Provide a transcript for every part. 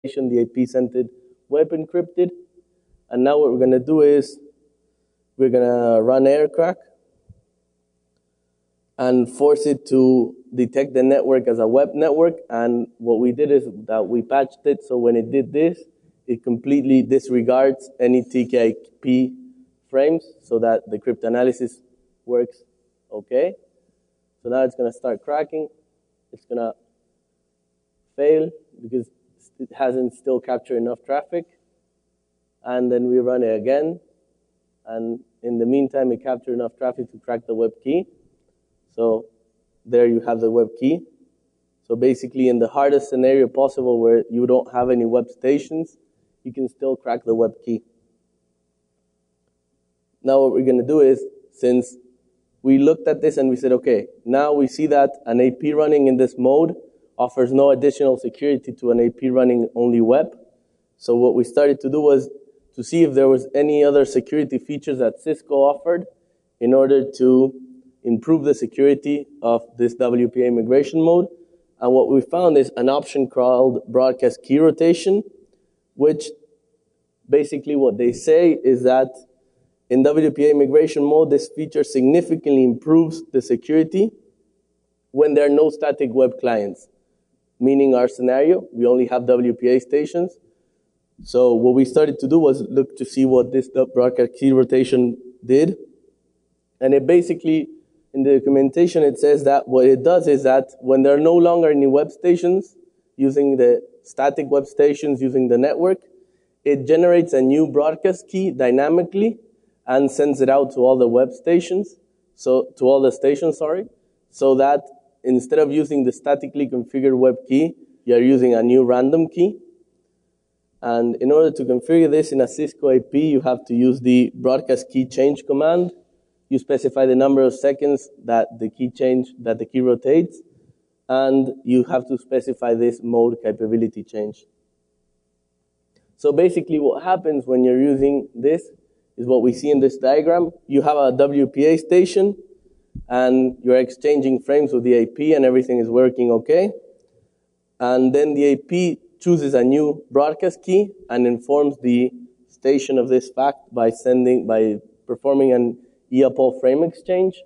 the AP sent it web encrypted. And now what we're going to do is we're going to run aircrack and force it to detect the network as a web network. And what we did is that we patched it so when it did this, it completely disregards any TKIP frames so that the cryptanalysis works okay. So now it's going to start cracking. It's going to fail because it hasn't still captured enough traffic. And then we run it again. And in the meantime, it captured enough traffic to crack the web key. So there you have the web key. So basically, in the hardest scenario possible where you don't have any web stations, you can still crack the web key. Now what we're going to do is, since we looked at this and we said, okay, now we see that an AP running in this mode offers no additional security to an AP running only web. So what we started to do was to see if there was any other security features that Cisco offered in order to improve the security of this WPA migration mode. And what we found is an option called broadcast key rotation, which basically what they say is that in WPA migration mode, this feature significantly improves the security when there are no static web clients. Meaning our scenario, we only have WPA stations. So what we started to do was look to see what this broadcast key rotation did. And it basically, in the documentation, it says that what it does is that when there are no longer any web stations using the static web stations using the network, it generates a new broadcast key dynamically and sends it out to all the web stations, so to that instead of using the statically configured web key, you're using a new random key. And in order to configure this in a Cisco AP, you have to use the broadcast key change command. You specify the number of seconds that the key rotates, and you have to specify this mode capability change. So basically what happens when you're using this is what we see in this diagram. You have a WPA station, and you're exchanging frames with the AP, and everything is working okay. And then the AP chooses a new broadcast key and informs the station of this fact by performing an a.k.a. frame exchange.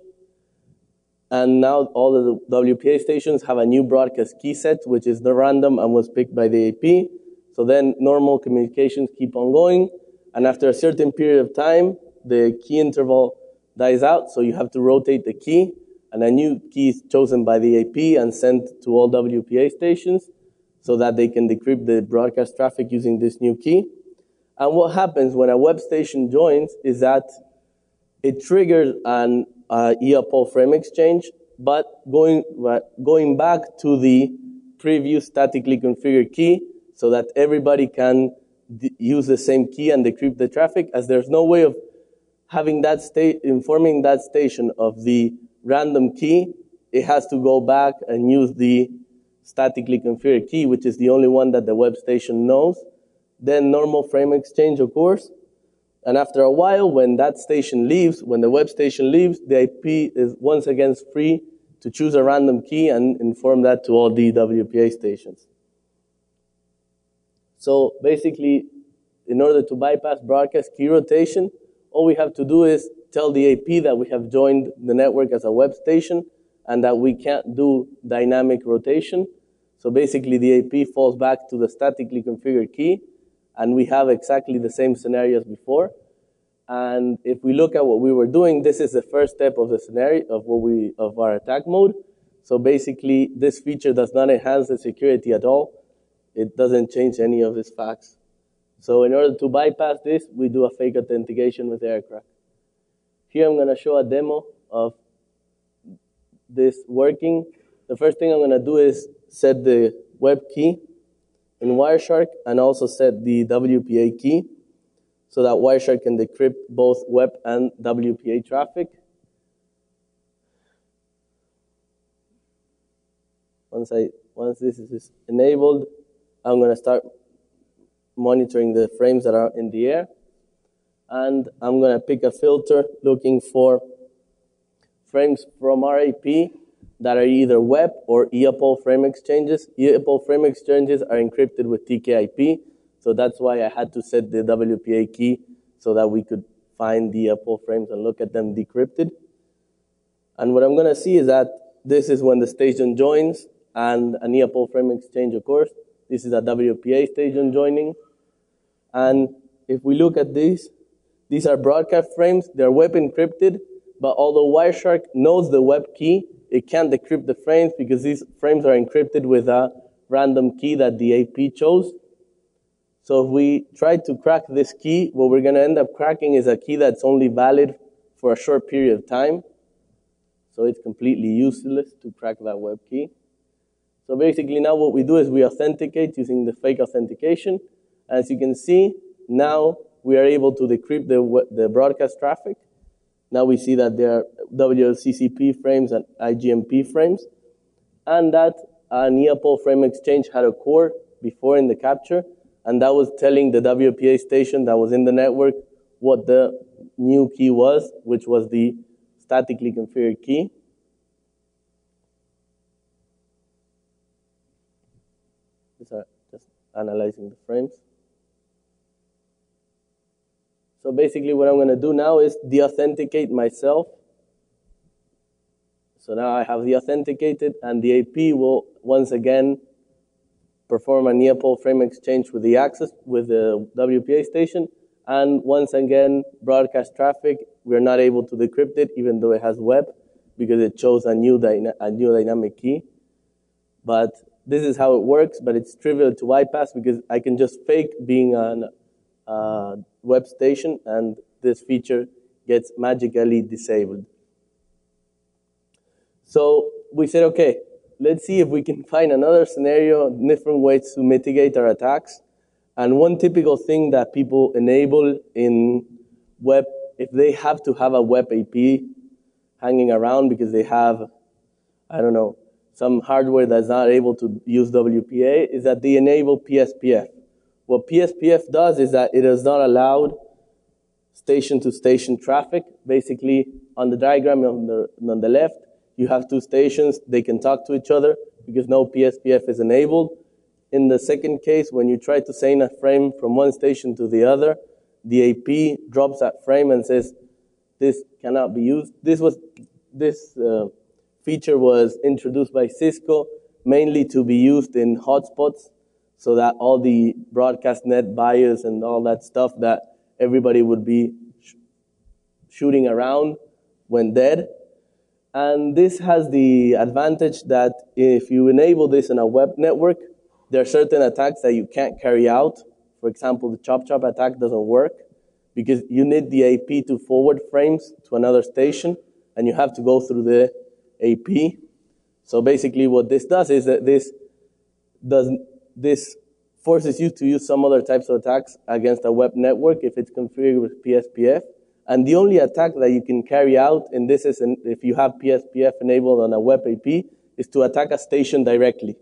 And now all of the WPA stations have a new broadcast key set, which is the random and was picked by the AP. So then normal communications keep on going. And after a certain period of time, the key interval dies out. So you have to rotate the key. And a new key is chosen by the AP and sent to all WPA stations so that they can decrypt the broadcast traffic using this new key. And what happens when a web station joins is that it triggers an a.k.a. frame exchange, but going back to the previous statically configured key so that everybody can use the same key and decrypt the traffic, as there's no way of having that informing that station of the random key. It has to go back and use the statically configured key, which is the only one that the web station knows. Then normal frame exchange occurs. And after a while, when that station leaves, when the web station leaves, the IP is once again free to choose a random key and inform that to all the WPA stations. So basically, in order to bypass broadcast key rotation, all we have to do is tell the AP that we have joined the network as a web station and that we can't do dynamic rotation. So basically, the AP falls back to the statically configured key, and we have exactly the same scenario as before. And if we look at what we were doing, this is the first step of the scenario of our attack mode. So basically, this feature does not enhance the security at all. It doesn't change any of these facts. So in order to bypass this, we do a fake authentication with aircraft. Here I'm going to show a demo of this working. The first thing I'm going to do is set the web key in Wireshark and also set the WPA key so that Wireshark can decrypt both web and WPA traffic. Once this is enabled, I'm going to start monitoring the frames that are in the air. And I'm going to pick a filter looking for frames from our AP that are either WEP or EAPOL frame exchanges. EAPOL frame exchanges are encrypted with TKIP, so that's why I had to set the WPA key so that we could find the EAPOL frames and look at them decrypted. And what I'm going to see is that this is when the station joins and an EAPOL frame exchange occurs. This is a WPA station joining. And if we look at these are broadcast frames. They're WEP encrypted, but although Wireshark knows the WEP key, it can't decrypt the frames because these frames are encrypted with a random key that the AP chose. So if we try to crack this key, what we're going to end up cracking is a key that's only valid for a short period of time. So it's completely useless to crack that WEP key. So basically now what we do is we authenticate using the fake authentication. As you can see, now we are able to decrypt the broadcast traffic. Now we see that there are WLCCP frames and IGMP frames, and that an EAPOL frame exchange had occurred before in the capture, and that was telling the WPA station that was in the network what the new key was, which was the statically configured key. These are just analyzing the frames. So basically what I'm going to do now is deauthenticate myself. So now I have deauthenticated, and the AP will once again perform an EAPOL frame exchange with the access, with the WPA station, and once again broadcast traffic. We're not able to decrypt it even though it has WEP because it chose a new dynamic key. But this is how it works, but it's trivial to bypass because I can just fake being on WEP station, and this feature gets magically disabled. So we said, okay, let's see if we can find another scenario, different ways to mitigate our attacks. And one typical thing that people enable in WEP, if they have to have a WEP AP hanging around because they have, I don't know, some hardware that's not able to use WPA, is that they enable PSPF. What PSPF does is that it is not allowed station-to-station traffic. Basically, on the diagram on the left, you have two stations. They can talk to each other because no PSPF is enabled. In the second case, when you try to send a frame from one station to the other, the AP drops that frame and says, this cannot be used. This feature was introduced by Cisco mainly to be used in hotspots, so that all the broadcast net bias and all that stuff that everybody would be shooting around went dead. And this has the advantage that if you enable this in a web network, there are certain attacks that you can't carry out. For example, the chop-chop attack doesn't work because you need the AP to forward frames to another station, and you have to go through the AP. So basically what this does is that this forces you to use some other types of attacks against a web network if it's configured with PSPF. And the only attack that you can carry out in this is if you have PSPF enabled on a web AP is to attack a station directly.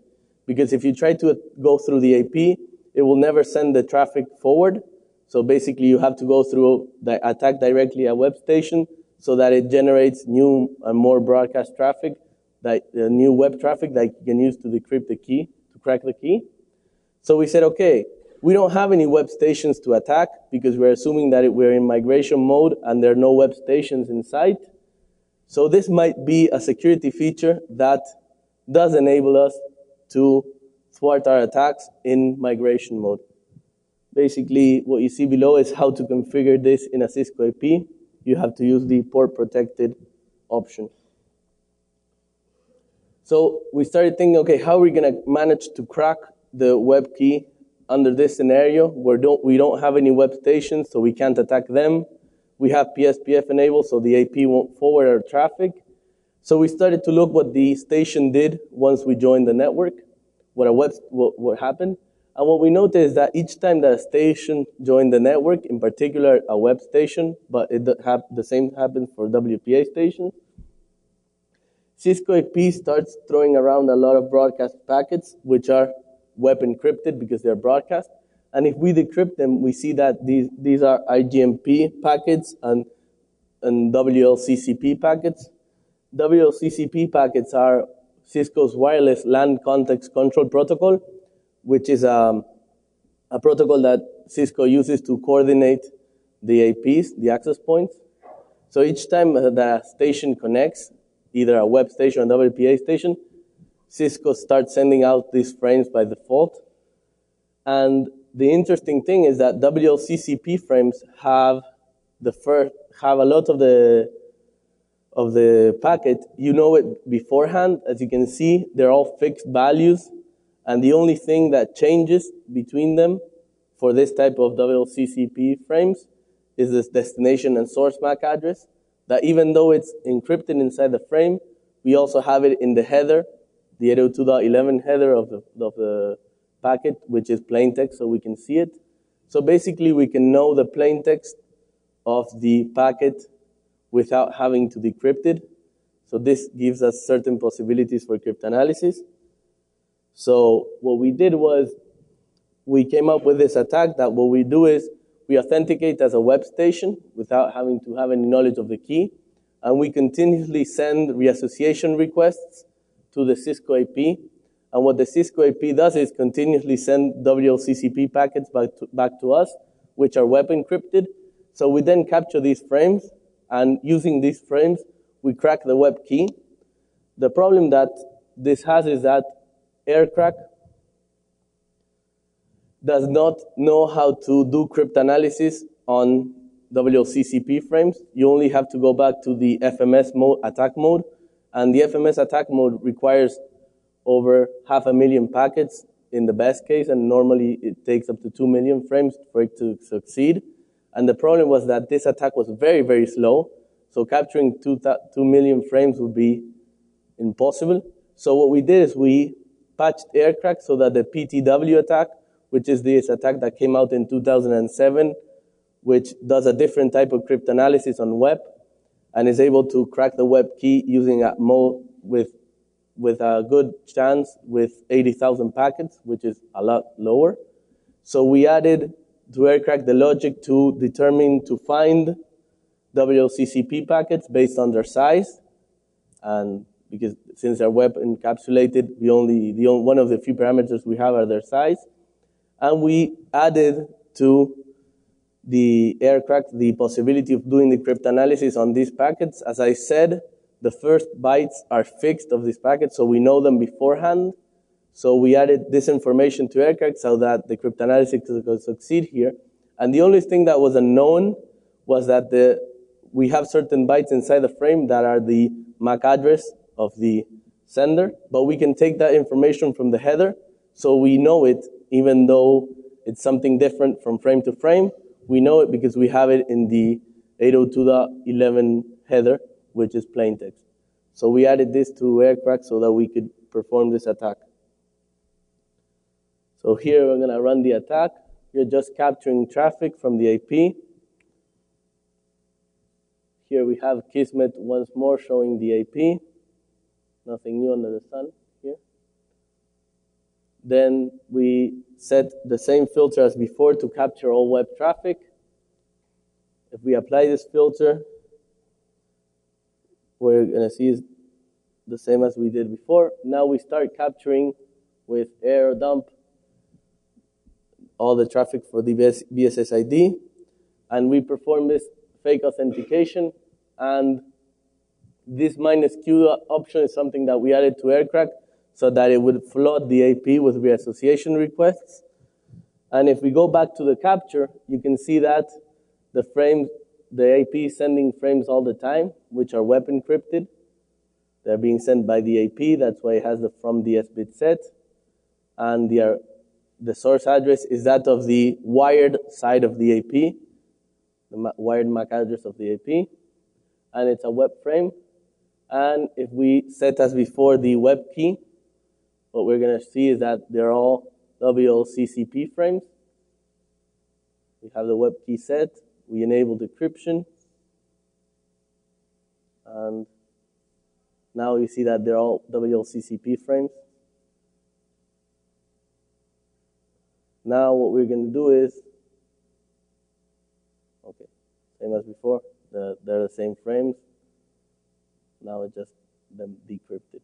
Because if you try to go through the AP, it will never send the traffic forward. So basically you have to go through the attack directly a web station so that it generates new and more broadcast traffic, new web traffic that you can use to decrypt the key, to crack the key. So we said, okay, we don't have any web stations to attack because we're assuming that we're in migration mode and there are no web stations in sight. So this might be a security feature that does enable us to thwart our attacks in migration mode. Basically, what you see below is how to configure this in a Cisco IP. You have to use the port protected option. So we started thinking, okay, how are we going to manage to crack the web key under this scenario where we don't have any web stations, so we can't attack them. We have PSPF enabled, so the AP won't forward our traffic. So we started to look what the station did once we joined the network, what happened. And what we noticed is that each time that a station joined the network, in particular a web station, but the same happens for WPA stations, Cisco IP starts throwing around a lot of broadcast packets, which are web encrypted because they're broadcast. And if we decrypt them, we see that these are IGMP packets and WLCCP packets. WLCCP packets are Cisco's wireless LAN context control protocol, which is a protocol that Cisco uses to coordinate the APs, the access points. So each time the station connects, either a web station or a WPA station, Cisco starts sending out these frames by default. And the interesting thing is that WLCCP frames have a lot of the packet. You know it beforehand. As you can see, they're all fixed values. And the only thing that changes between them for this type of WLCCP frames is this destination and source MAC address, that even though it's encrypted inside the frame, we also have it in the header, the 802.11 header of the packet, which is plain text, so we can see it. So basically, we can know the plain text of the packet without having to decrypt it. So this gives us certain possibilities for cryptanalysis. So what we did was we came up with this attack that what we do is we authenticate as a web station without having to have any knowledge of the key, and we continuously send reassociation requests to the Cisco AP. And what the Cisco AP does is continuously send WLCCP packets back to us, which are web encrypted. So we then capture these frames, and using these frames, we crack the web key. The problem that this has is that Aircrack does not know how to do cryptanalysis on WLCCP frames. You only have to go back to the FMS mode, attack mode, and the FMS attack mode requires over 500,000 packets in the best case, and normally it takes up to 2 million frames for it to succeed. And the problem was that this attack was very, very slow, so capturing 2 million frames would be impossible. So what we did is we patched Aircrack so that the PTW attack, which is this attack that came out in 2007, which does a different type of cryptanalysis on web, and is able to crack the web key using a mode with a good chance with 80,000 packets, which is a lot lower. So we added to Aircrack the logic to find WLCCP packets based on their size, and because since they're web encapsulated, one of the few parameters we have are their size. And we added to the Aircrack the possibility of doing the cryptanalysis on these packets. As I said, the first bytes are fixed of these packets, so we know them beforehand. So we added this information to Aircrack so that the cryptanalysis could succeed here. And the only thing that was unknown was that we have certain bytes inside the frame that are the MAC address of the sender, but we can take that information from the header, so we know it, even though it's something different from frame to frame. We know it because we have it in the 802.11 header, which is plain text. So we added this to Aircrack so that we could perform this attack. So here we're going to run the attack. We're just capturing traffic from the AP. Here we have Kismet once more showing the AP. Nothing new under the sun here. Then we set the same filter as before to capture all web traffic. If we apply this filter, we're going to see the same as we did before. Now we start capturing with air dump all the traffic for the BSSID, and we perform this fake authentication. And this -Q option is something that we added to Aircrack so that it would flood the AP with reassociation requests. And if we go back to the capture, you can see that the AP is sending frames all the time, which are web encrypted. They're being sent by the AP. That's why it has the from DS bit set. And the source address is that of the wired side of the AP, the wired MAC address of the AP. And it's a web frame. And if we set as before the web key, what we're going to see is that they're all WLCCP frames. We have the web key set. We enable decryption. And now you see that they're all WLCCP frames. Now what we're going to do is, okay, same as before. They're the same frames. Now it just them decrypted.